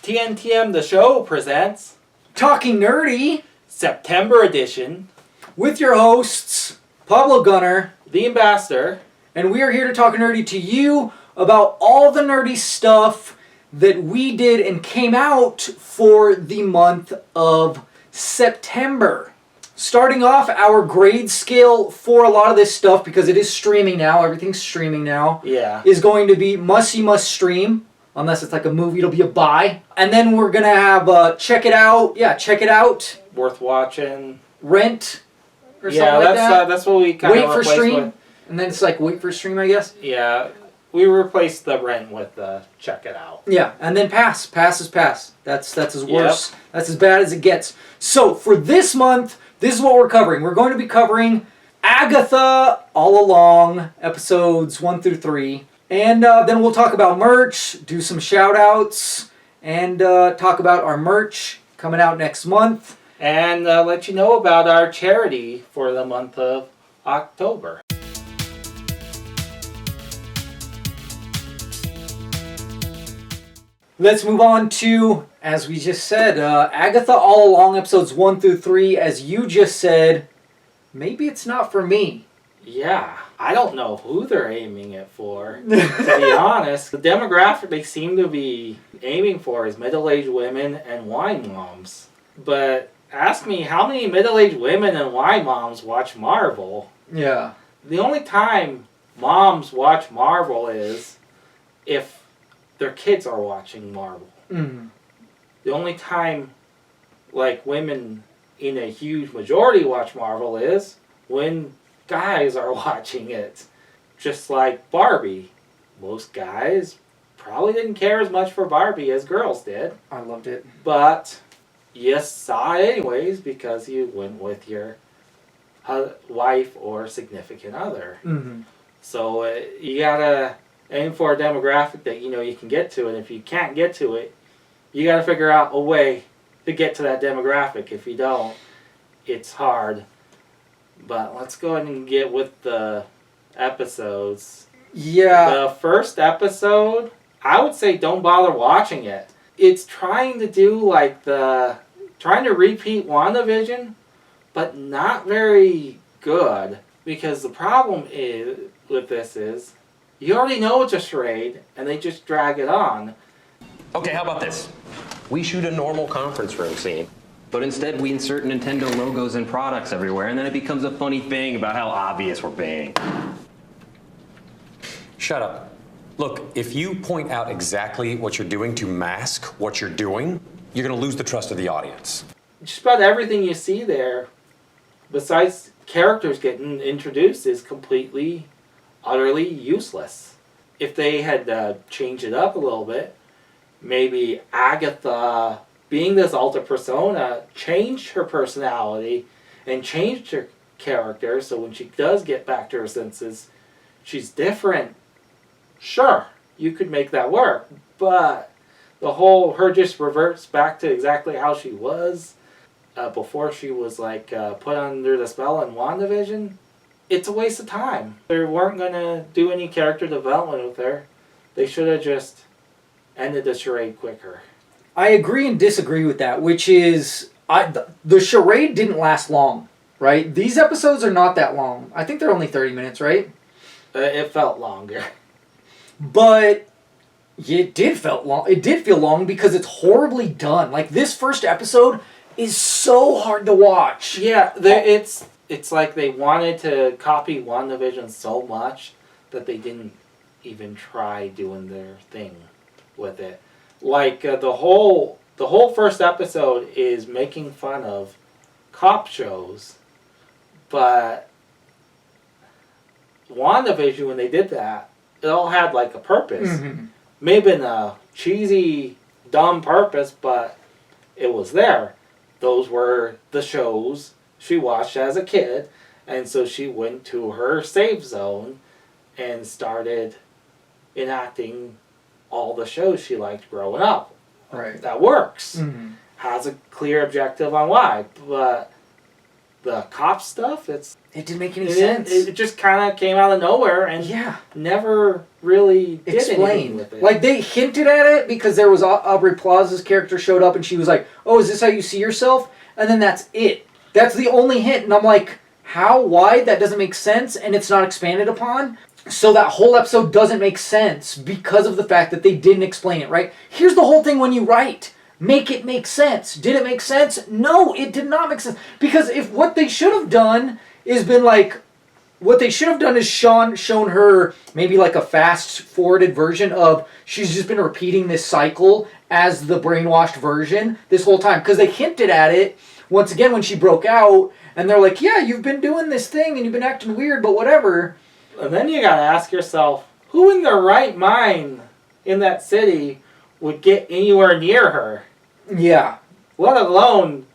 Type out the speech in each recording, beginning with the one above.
The Show presents Talking Nerdy September edition with your hosts, Pablo Gunner, The Ambassador, and we are here to talk nerdy to you about all the nerdy stuff that we did and came out for the month of September. Starting off, our grade scale for a lot of this stuff, because it is streaming now, everything's streaming now, is going to be must stream. Unless it's like a movie, it'll be a buy. And then we're going to have check it out. Yeah, check it out. Worth watching. Rent or something like that. That's what we kind of wait for stream. With. And then it's like wait for stream, I guess. Yeah, we replaced the rent with check it out. Yeah, and then pass. Pass is pass. That's as worse. Yep. That's as bad as it gets. So for this month, this is what we're covering. We're going to be covering Agatha All Along, episodes 1 through 3. And then we'll talk about merch, do some shout-outs, and talk about our merch coming out next month. And let you know about our charity for the month of October. Let's move on to, as we just said, Agatha All Along, episodes 1 through 3. As you just said, maybe it's not for me. Yeah, I don't know who they're aiming it for, to be honest. The demographic they seem to be aiming for is middle-aged women and wine moms. But ask me, how many middle-aged women and wine moms watch Marvel? Yeah. The only time moms watch Marvel is if their kids are watching Marvel. Mm-hmm. The only time, like, women in a huge majority watch Marvel is when guys are watching it. Just like Barbie. Most guys probably didn't care as much for Barbie as girls did. I loved it. But you saw it anyways because you went with your wife or significant other. Mm-hmm. So you gotta aim for a demographic that you know you can get to, and if you can't get to it, you gotta figure out a way to get to that demographic. If you don't, it's hard. But let's go ahead and get with the episodes. Yeah. The first episode, I would say don't bother watching it. It's trying to repeat WandaVision, but not very good. Because the problem with this is, you already know it's a charade, and they just drag it on. Okay, how about this? We shoot a normal conference room scene. But instead, we insert Nintendo logos and products everywhere, and then it becomes a funny thing about how obvious we're being. Shut up. Look, if you point out exactly what you're doing to mask what you're doing, you're going to lose the trust of the audience. Just about everything you see there, besides characters getting introduced, is completely, utterly useless. If they had changed it up a little bit, maybe Agatha, being this alter persona, changed her personality and changed her character, so when she does get back to her senses, she's different. Sure, you could make that work, but her just reverts back to exactly how she was before she was put under the spell in WandaVision. It's a waste of time. They weren't going to do any character development with her. They should have just ended the charade quicker. I agree and disagree with that, which is, the charade didn't last long, right? These episodes are not that long. I think they're only 30 minutes, right? It felt longer. But it did feel long because it's horribly done. Like, this first episode is so hard to watch. Yeah, it's like they wanted to copy WandaVision so much that they didn't even try doing their thing with it. Like, the whole first episode is making fun of cop shows, but WandaVision, when they did that, it all had, a purpose. Mm-hmm. May have been a cheesy, dumb purpose, but it was there. Those were the shows she watched as a kid, and so she went to her safe zone and started enacting all the shows she liked growing up. Right. That works. Mm-hmm. Has a clear objective on why. But the cop stuff, it didn't make any sense. It just kind of came out of nowhere and never really did anything with it. Like, they hinted at it because there was Aubrey Plaza's character showed up and she was like, oh, is this how you see yourself? And then that's it. That's the only hint. And I'm like, how? Why? That doesn't make sense, and it's not expanded upon. So that whole episode doesn't make sense because of the fact that they didn't explain it, right? Here's the whole thing when you write. Make it make sense. Did it make sense? No, it did not make sense. Because if what they should have done is been like, what they should have done is shown her maybe like a fast-forwarded version of she's just been repeating this cycle as the brainwashed version this whole time. Because they hinted at it, once again, when she broke out, and they're like, yeah, you've been doing this thing, and you've been acting weird, but whatever. And then you gotta ask yourself, who in their right mind in that city would get anywhere near her? Yeah. Let alone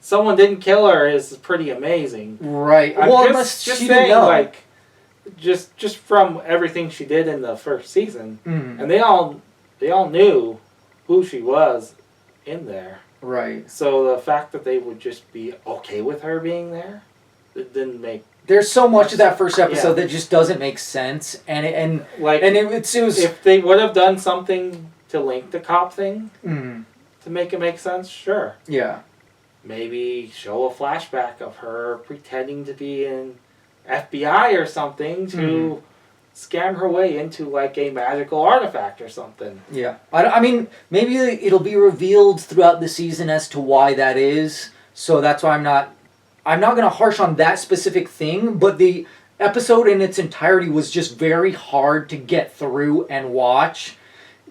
someone didn't kill her is pretty amazing. Right. I'm just saying, like, just from everything she did in the first season, and they all knew who she was in there. Right. So the fact that they would just be okay with her being there, it didn't make. There's so much of that first episode that just doesn't make sense, and it was if they would have done something to link the cop thing to make it make sense, sure. Yeah. Maybe show a flashback of her pretending to be in FBI or something to scam her way into like a magical artifact or something. Yeah. I mean, maybe it'll be revealed throughout the season as to why that is. So that's why I'm not going to harsh on that specific thing, but the episode in its entirety was just very hard to get through and watch.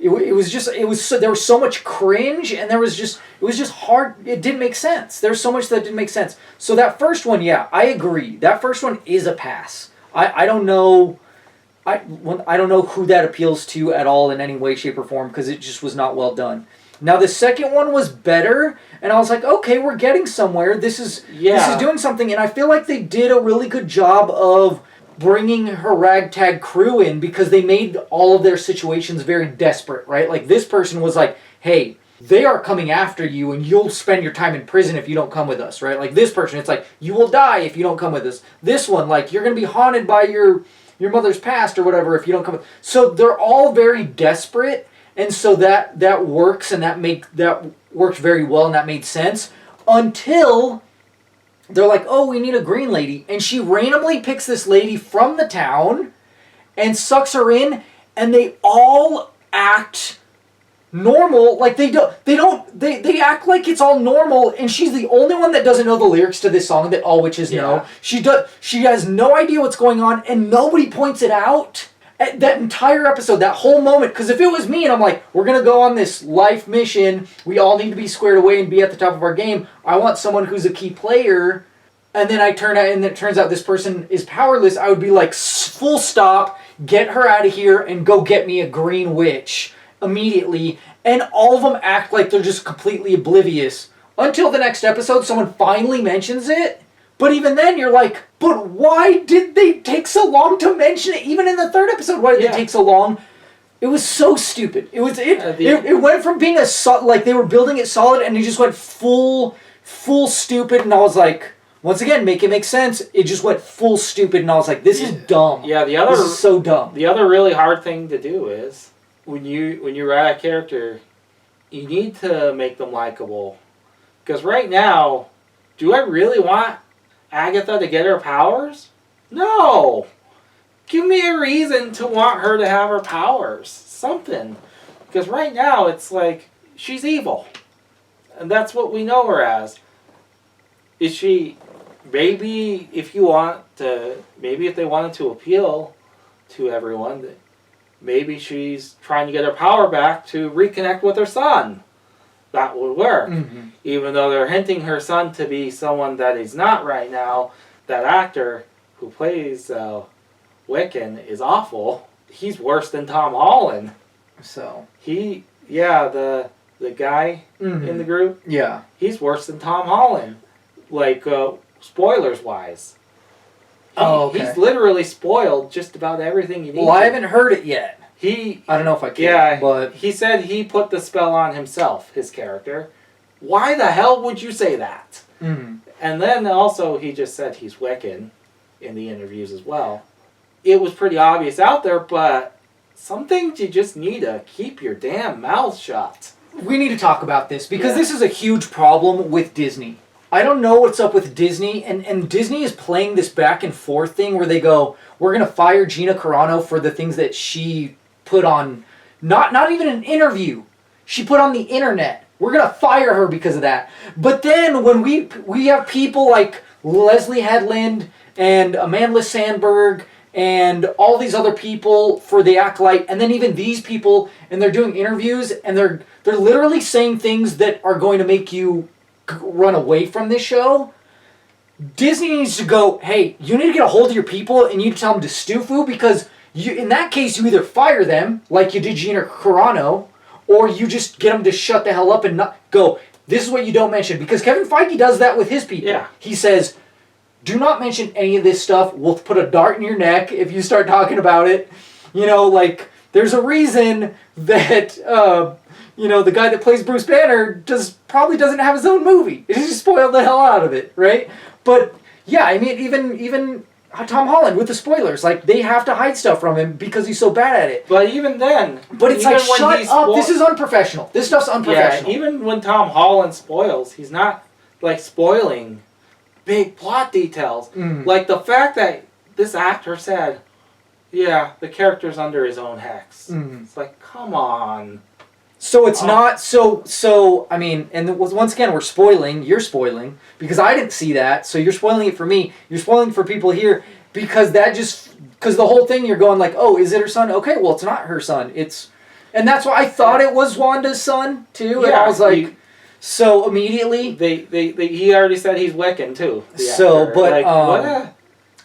There was so much cringe, and it was just hard. It didn't make sense. There's so much that didn't make sense. So that first one, yeah, I agree. That first one is a pass. I don't know. I don't know who that appeals to at all in any way, shape, or form because it just was not well done. Now the second one was better, and I was like, okay, we're getting somewhere. This is doing something, and I feel like they did a really good job of bringing her ragtag crew in because they made all of their situations very desperate, right? Like this person was like, hey, they are coming after you and you'll spend your time in prison if you don't come with us, right? Like this person, it's like, you will die if you don't come with us. This one, like, you're going to be haunted by your mother's past or whatever if you don't come with us. So they're all very desperate, and so that works, and that worked very well, and that made sense until they're like, oh, we need a green lady. And she randomly picks this lady from the town and sucks her in, and they all act normal. Like they act like it's all normal, and she's the only one that doesn't know the lyrics to this song that all witches know. She has no idea what's going on, and nobody points it out. That entire episode, that whole moment, because if it was me and I'm like, we're going to go on this life mission, we all need to be squared away and be at the top of our game, I want someone who's a key player, and then it turns out this person is powerless, I would be like, full stop, get her out of here and go get me a green witch immediately, and all of them act like they're just completely oblivious. Until the next episode, someone finally mentions it. But even then, you're like, but why did they take so long to mention it? Even in the third episode, why did they take so long? It was so stupid. It went from being like they were building it solid, and it just went full stupid. And I was like, once again, make it make sense. It just went full stupid, and I was like, this is dumb. Yeah, this is so dumb. The other really hard thing to do is when you write a character, you need to make them likable. Because right now, do I really want Agatha to get her powers? No! Give me a reason to want her to have her powers. Something. Because right now it's like, she's evil. And that's what we know her as. Is she, maybe if they wanted to appeal to everyone, maybe she's trying to get her power back to reconnect with her son. That would work. Mm-hmm. Even though they're hinting her son to be someone that he's not right now, that actor who plays Wiccan is awful. He's worse than Tom Holland. So the guy in the group. Yeah, he's worse than Tom Holland. Like spoilers wise. He's literally spoiled just about everything you need. Well, I haven't heard it yet. I don't know if I can, but he said he put the spell on himself, his character. Why the hell would you say that? Mm. And then also he just said he's Wiccan in the interviews as well. It was pretty obvious out there, but some things you just need to keep your damn mouth shut. We need to talk about this because Yeah. this is a huge problem with Disney. I don't know what's up with Disney, and Disney is playing this back and forth thing where they go, we're going to fire Gina Carano for the things that she put on, not even an interview, she put on the internet. We're going to fire her because of that. But then when we have people like Leslie Headland and Amanda Sandberg and all these other people for The Acolyte, and then even these people, and they're doing interviews, and they're literally saying things that are going to make you run away from this show. Disney needs to go, hey, you need to get a hold of your people and you need to tell them to stoofu, because in that case you either fire them like you did Gina Carano, or you just get them to shut the hell up and not go, this is what you don't mention. Because Kevin Feige does that with his people. Yeah. He says, do not mention any of this stuff. We'll put a dart in your neck if you start talking about it. You know, like, there's a reason that the guy that plays Bruce Banner probably doesn't have his own movie. It just spoiled the hell out of it, right? But yeah, I mean, even Tom Holland with the spoilers, like, they have to hide stuff from him because he's so bad at it. But even then... But it's even like, when shut up, this is unprofessional. This stuff's unprofessional. Yeah, even when Tom Holland spoils, he's not, like, spoiling big plot details. Mm. Like, the fact that this actor said, yeah, the character's under his own hex. Mm. It's like, come on. So it's not so. I mean, and once again, we're spoiling. You're spoiling because I didn't see that. So you're spoiling it for me. You're spoiling for people here because because the whole thing you're going like, oh, is it her son? Okay, well, it's not her son. And that's why I thought it was Wanda's son too. And I was like, so immediately he already said he's Wiccan too. So, actor. but like, what?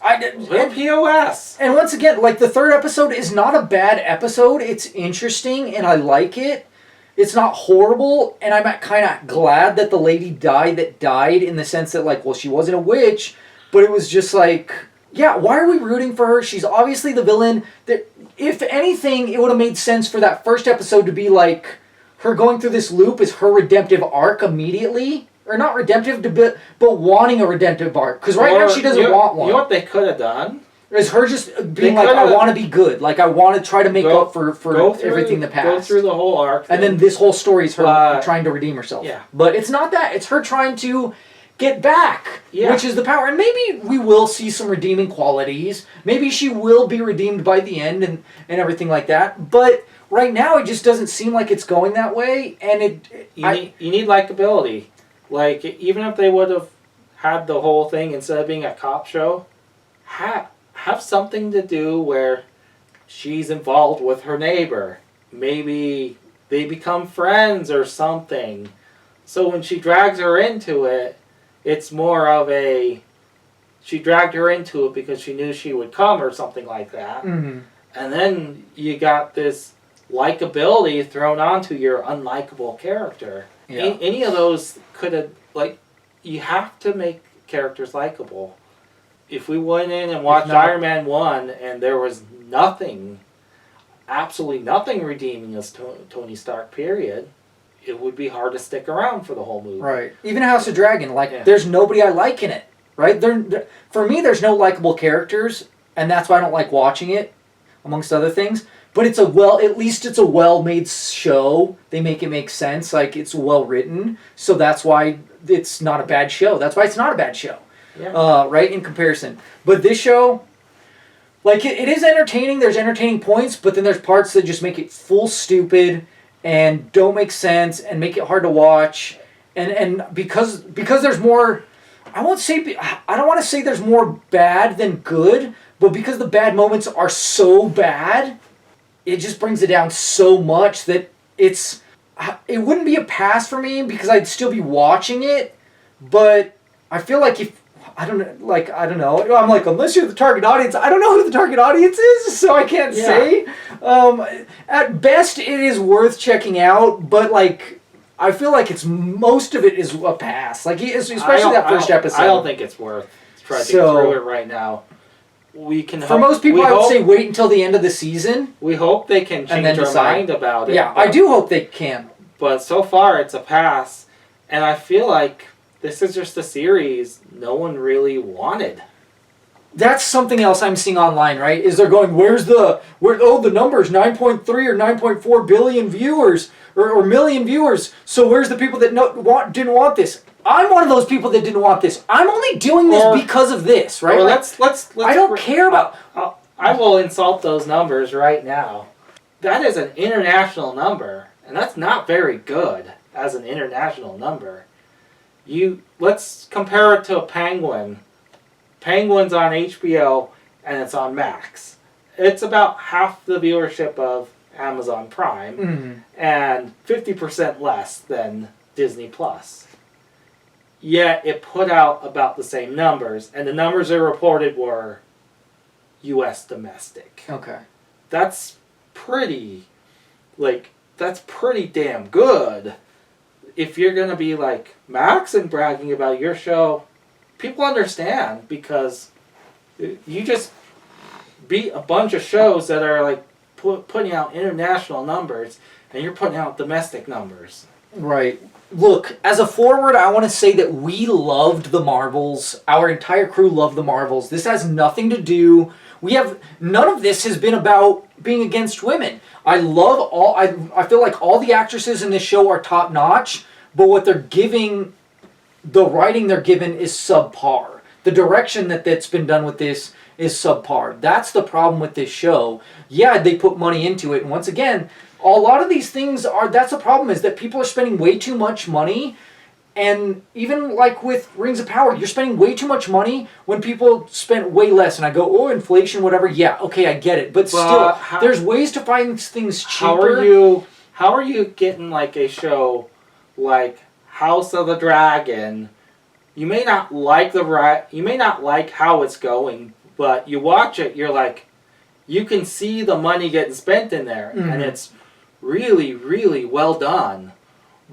I did. What POS? And once again, like, the third episode is not a bad episode. It's interesting and I like it. It's not horrible, and I'm kind of glad that the lady died in the sense that, like, well, she wasn't a witch, but it was just like, yeah, why are we rooting for her? She's obviously the villain. That, if anything, it would have made sense for that first episode to be like, her going through this loop is her redemptive arc immediately. Or not redemptive, but wanting a redemptive arc. Because right now she doesn't want one. You know what they could have done? Is her just being like, I want to be good. Like, I want to try to make up for everything that passed. Go through the whole arc. And then this whole story is her trying to redeem herself. Yeah. But it's not that. It's her trying to get back, yeah. which is the power. And maybe we will see some redeeming qualities. Maybe she will be redeemed by the end and everything like that. But right now, it just doesn't seem like it's going that way. And you need likability. Like, even if they would have had the whole thing, instead of being a cop show, have something to do where she's involved with her neighbor. Maybe they become friends or something. So when she drags her into it, it's more of she dragged her into it because she knew she would come or something like that. Mm-hmm. And then you got this likability thrown onto your unlikable character. Yeah. Any of those could have, like, you have to make characters likable. If we went in and watched Iron Man 1 and there was nothing, absolutely nothing redeeming this Tony Stark, period, it would be hard to stick around for the whole movie. Right. Even House of Dragon, like, there's nobody I like in it. Right? For me, there's no likable characters, and that's why I don't like watching it, amongst other things. But at least it's a well-made show. They make it make sense. Like, it's well written. So that's why it's not a bad show. That's why it's not a bad show. Yeah. Right, in comparison. But this show, like, it is entertaining. There's entertaining points, but then there's parts that just make it full stupid and don't make sense and make it hard to watch. And because there's more, I don't want to say there's more bad than good, but because the bad moments are so bad, it just brings it down so much that it wouldn't be a pass for me because I'd still be watching it, but I feel like I don't know. I'm like, unless you're the target audience, I don't know who the target audience is, so I can't say. At best, it is worth checking out, but, like, I feel like most of it is a pass. Like, especially that first episode. I don't think it's worth trudging through it right now. For most people, I would say wait until the end of the season. We hope they can change their mind about it. Yeah, I do hope they can. But so far, it's a pass, and I feel like this is just a series no one really wanted. That's something else I'm seeing online, right? Is they're going, the numbers, 9.3 or 9.4 billion viewers or million viewers. So where's the people that didn't want this? I'm one of those people that didn't want this. I'm only doing this because of this, right? Or let's I don't care about. I will insult those numbers right now. That is an international number, and that's not very good as an international number. Let's compare it to a Penguin. Penguin's on HBO and it's on Max. It's about half the viewership of Amazon Prime and 50% less than Disney Plus. Yet it put out about the same numbers, and the numbers they reported were U.S. domestic. Okay. That's pretty damn good. If you're going to be like Max and bragging about your show, people understand, because you just beat a bunch of shows that are like putting out international numbers, and you're putting out domestic numbers. Right. Look, as a forward, I want to say that we loved the Marvels. Our entire crew loved the Marvels. This has nothing to do. None of this has been about being against women. I feel like all the actresses in this show are top notch, but what they're giving, the writing they're given is subpar. The direction that's been done with this is subpar. That's the problem with this show. Yeah, they put money into it, and once again, a lot of these things that's the problem, is that people are spending way too much money. And even like with Rings of Power, you're spending way too much money when people spend way less. And I go, inflation, whatever. Yeah, okay, I get it. But still, there's ways to find things cheaper. How are you getting like a show like House of the Dragon? You may not like how it's going, but you watch it, you're like, you can see the money getting spent in there, and it's really, really well done.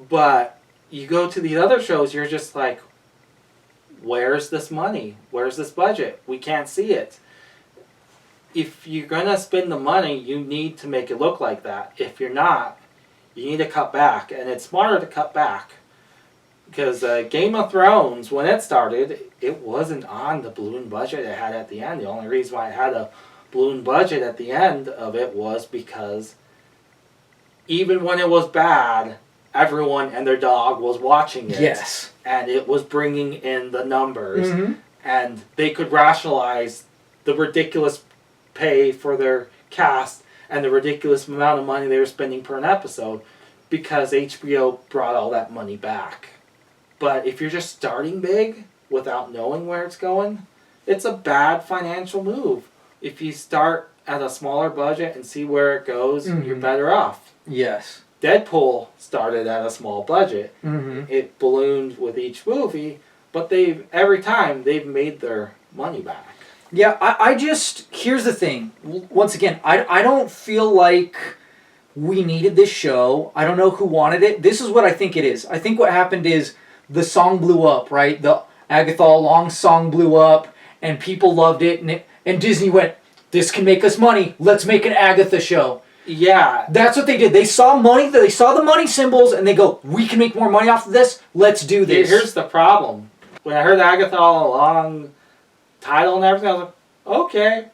But you go to these other shows, you're just like, where's this money? Where's this budget? We can't see it. If you're going to spend the money, you need to make it look like that. If you're not, you need to cut back. And it's smarter to cut back. Because Game of Thrones, when it started, it wasn't on the balloon budget it had at the end. The only reason why it had a balloon budget at the end of it was because even when it was bad, everyone and their dog was watching it. Yes. And it was bringing in the numbers. And they could rationalize the ridiculous pay for their cast and the ridiculous amount of money they were spending per an episode, because HBO brought all that money back. But if you're just starting big without knowing where it's going, it's a bad financial move. If you start at a smaller budget and see where it goes, you're better off. Yes. Deadpool started at a small budget. It ballooned with each movie, but every time they've made their money back. Yeah, here's the thing. Once again, I don't feel like we needed this show. I don't know who wanted it. This is what I think it is. I think what happened is the song blew up, right? The Agatha Long song blew up, and people loved it, and Disney went, this can make us money. Let's make an Agatha show. Yeah. That's what they did. They saw money, they saw the money symbols, and they go, we can make more money off of this. Let's do this. Here's the problem. When I heard Agatha All Along title and everything, I was like, okay.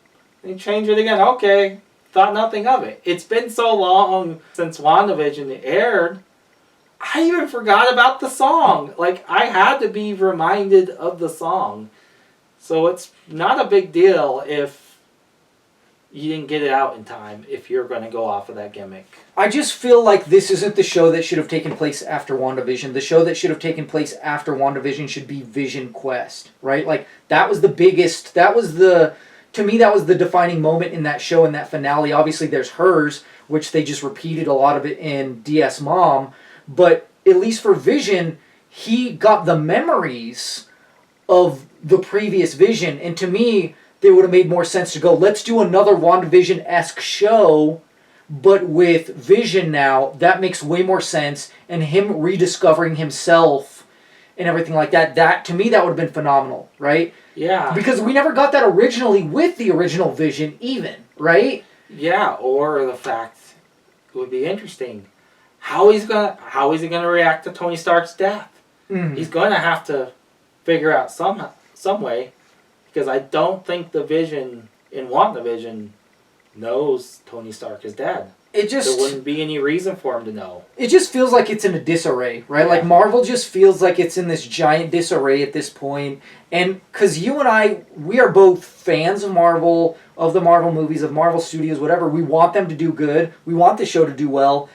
And change it again. Okay. Thought nothing of it. It's been so long since WandaVision aired, I even forgot about the song. Like, I had to be reminded of the song. So it's not a big deal if you didn't get it out in time, if you're going to go off of that gimmick. I just feel like this isn't the show that should have taken place after WandaVision. The show that should have taken place after WandaVision should be Vision Quest, right? Like, that was the biggest, to me, that was the defining moment in that show, in that finale. Obviously, there's hers, which they just repeated a lot of it in DS Mom. But at least for Vision, he got the memories of the previous Vision. And to me, it would have made more sense to go, let's do another WandaVision-esque show, but with Vision now. That makes way more sense. And him rediscovering himself and everything like that, to me, that would have been phenomenal, right? Yeah. Because we never got that originally with the original Vision even, right? Yeah, or the fact, it would be interesting, how is he gonna react to Tony Stark's death? He's gonna have to figure out some way, because I don't think the Vision in WandaVision knows Tony Stark is dead. It just There wouldn't be any reason for him to know. It just feels like it's in a disarray, right? Yeah. Like Marvel just feels like it's in this giant disarray at this point. And because you and I, we are both fans of Marvel, of the Marvel movies, of Marvel Studios, whatever. We want them to do good. We want the show to do well.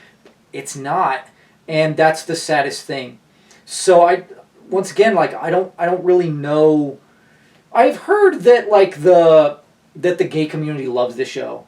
It's not, and that's the saddest thing. So once again, like I don't really know. I've heard that that the gay community loves the show.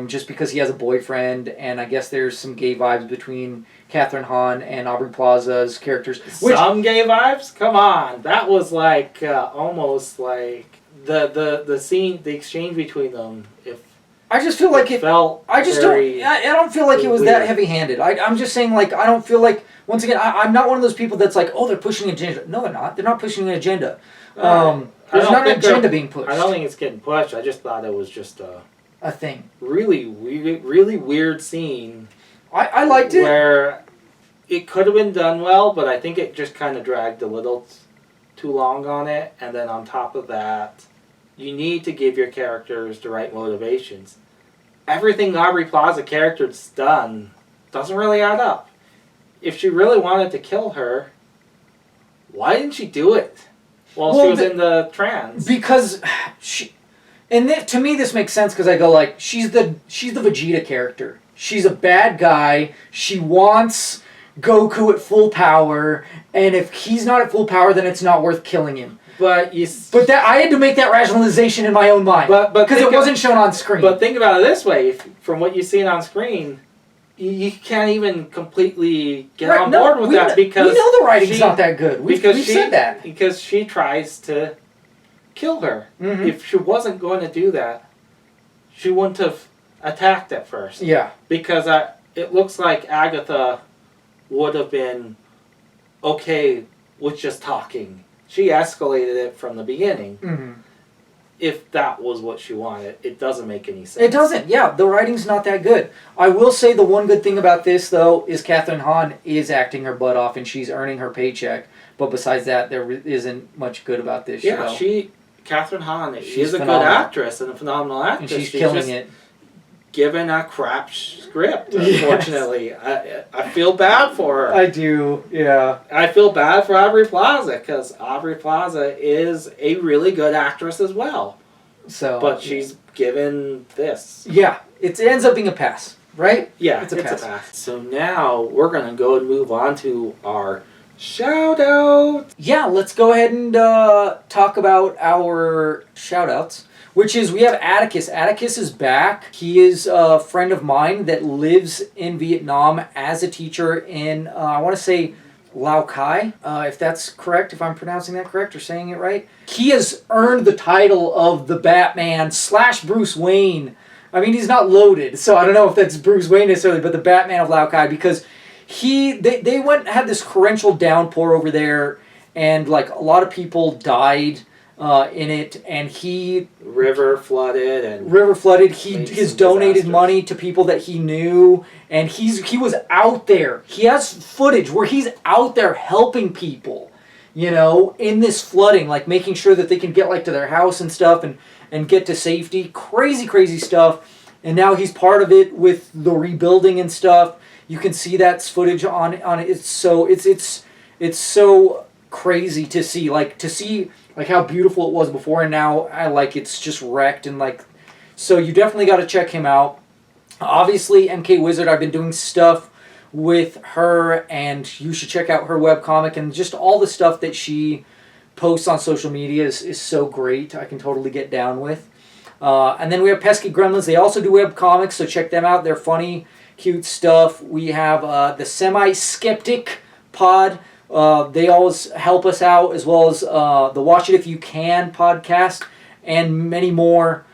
Just because he has a boyfriend, and I guess there's some gay vibes between Catherine Hahn and Aubrey Plaza's characters. Some gay vibes? Come on, that was like almost like the scene, the exchange between them. If I just feel like it felt, I don't feel like it was that heavy-handed. I'm just saying, like, I don't feel like, once again, I'm not one of those people that's like, oh, they're pushing an agenda. No, they're not. They're not pushing an agenda. There's not an agenda being pushed. I don't think it's getting pushed. I just thought it was just a thing. Really weird scene. I liked it. Where it could have been done well, but I think it just kind of dragged a little too long on it. And then on top of that, you need to give your characters the right motivations. Everything the Aubrey Plaza character's done doesn't really add up. If she really wanted to kill her, why didn't she do it while she was in the trance? Because she... And to me, this makes sense because I go like, she's the Vegeta character. She's a bad guy. She wants Goku at full power, and if he's not at full power, then it's not worth killing him. But that I had to make that rationalization in my own mind. But because it wasn't shown on screen. But think about it this way: from what you've seen on screen, you can't even completely get on board with that because we know the writing's not that good. We've said that because she tries to kill her. Mm-hmm. If she wasn't going to do that, she wouldn't have attacked at first. Yeah. Because it looks like Agatha would have been okay with just talking. She escalated it from the beginning. Mm-hmm. If that was what she wanted, it doesn't make any sense. It doesn't. Yeah, the writing's not that good. I will say the one good thing about this, though, is Catherine Hahn is acting her butt off and she's earning her paycheck. But besides that, there isn't much good about this show. Yeah, Catherine Hahn is a phenomenal. good actress and a phenomenal actress. And she's killing it. Given a crap script, unfortunately. Yes. I feel bad for her. I do, yeah. I feel bad for Aubrey Plaza, because Aubrey Plaza is a really good actress as well. But she's given this. Yeah, it ends up being a pass, right? Yeah, it's a pass. So now we're going to go and move on to our shout-out. Yeah, let's go ahead and talk about our shout-outs. Which is, we have Atticus. Atticus is back. He is a friend of mine that lives in Vietnam as a teacher in, I want to say, Lao Cai, if that's correct, if I'm pronouncing that correct or saying it right. He has earned the title of the Batman / Bruce Wayne. I mean, he's not loaded, so I don't know if that's Bruce Wayne necessarily, but the Batman of Lao Cai, because they had this torrential downpour over there, and like a lot of people died in it, and river flooded. He has donated money to people that he knew, and he was out there. He has footage where he's out there helping people, in this flooding, like making sure that they can get like to their house and stuff, and get to safety. Crazy stuff. And now he's part of it with the rebuilding and stuff. You can see that footage on it. It's so crazy to see, like how beautiful it was before, and now it's just wrecked, and so you definitely got to check him out. Obviously, MK Wizard, I've been doing stuff with her, and you should check out her webcomic, and just all the stuff that she posts on social media is so great. I can totally get down with. And then we have Pesky Gremlins. They also do webcomics, so check them out. They're funny, cute stuff. We have the Semi-Skeptic Pod. They always help us out, as well as the Watch It If You Can podcast, and many more.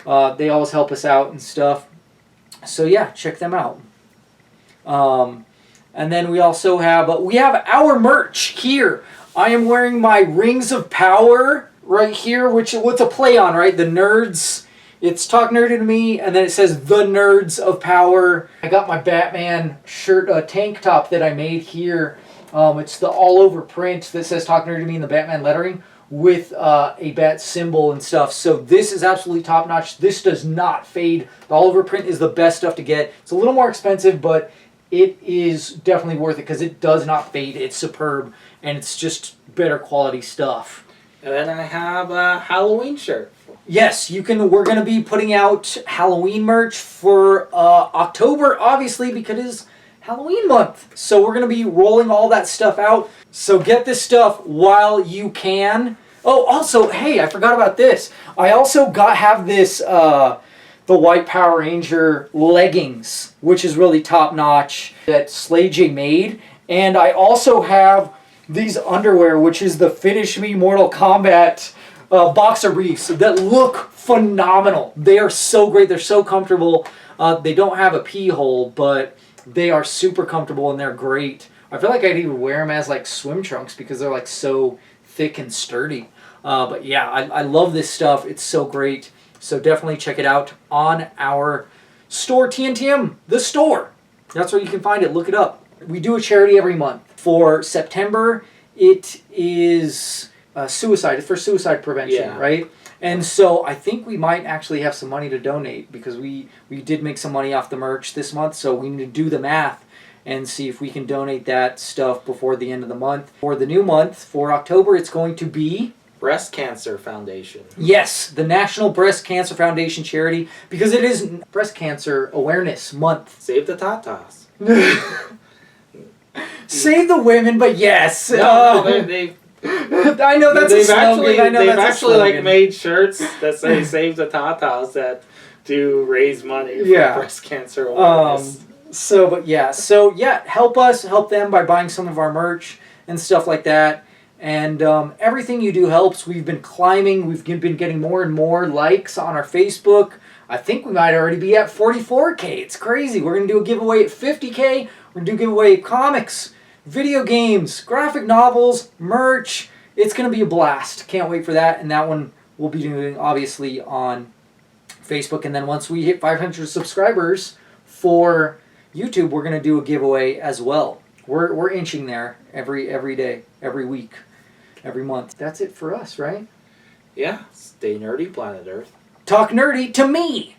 They always help us out and stuff. So yeah, check them out. And then we also have our merch here. I am wearing my Rings of Power right here, what's a play on, right? The Nerds. It's Talk Nerdy to Me, and then it says The Nerds of Power. I got my Batman shirt, tank top that I made here. It's the all-over print that says Talk Nerdy to Me in the Batman lettering. with a bat symbol and stuff. So this is absolutely top notch. This does not fade. The Oliver print is the best stuff to get. It's a little more expensive, but it is definitely worth it because it does not fade. It's superb, and it's just better quality stuff. And then I have a Halloween shirt. Yes, you can. We're going to be putting out Halloween merch for October, obviously, because it is Halloween month. So we're going to be rolling all that stuff out. So get this stuff while you can. Oh, also, hey, I forgot about this. I also have this the White Power Ranger leggings, which is really top notch, that Slay J made. And I also have these underwear, which is the Finish Me Mortal Kombat boxer briefs that look phenomenal. They are so great. They're so comfortable. They don't have a pee hole, but they are super comfortable and they're great. I feel like I'd even wear them as like swim trunks because they're like so thick and sturdy. But yeah, I love this stuff. It's so great. So definitely check it out on our store, TNTM, the store. That's where you can find it. Look it up. We do a charity every month. For September, it is suicide. It's for suicide prevention, right? And so I think we might actually have some money to donate because we did make some money off the merch this month. So we need to do the math and see if we can donate that stuff before the end of the month. For the new month, for October, it's going to be Breast Cancer Foundation. Yes, the National Breast Cancer Foundation charity, because it is Breast Cancer Awareness Month. Save the tatas. Save the women, but yes. They've I know that's a slogan. They've actually like made shirts that say "Save the tatas" that do raise money for breast cancer awareness. So help us, help them by buying some of our merch and stuff like that. And everything you do helps. We've been climbing. We've been getting more and more likes on our Facebook. I think we might already be at 44K. It's crazy. We're going to do a giveaway at 50K. We're going to do a giveaway of comics, video games, graphic novels, merch. It's going to be a blast. Can't wait for that. And that one we'll be doing, obviously, on Facebook. And then once we hit 500 subscribers for YouTube, we're going to do a giveaway as well. We're inching there every day, every week, every month. That's it for us, right? Yeah. Stay nerdy, planet Earth. Talk nerdy to me.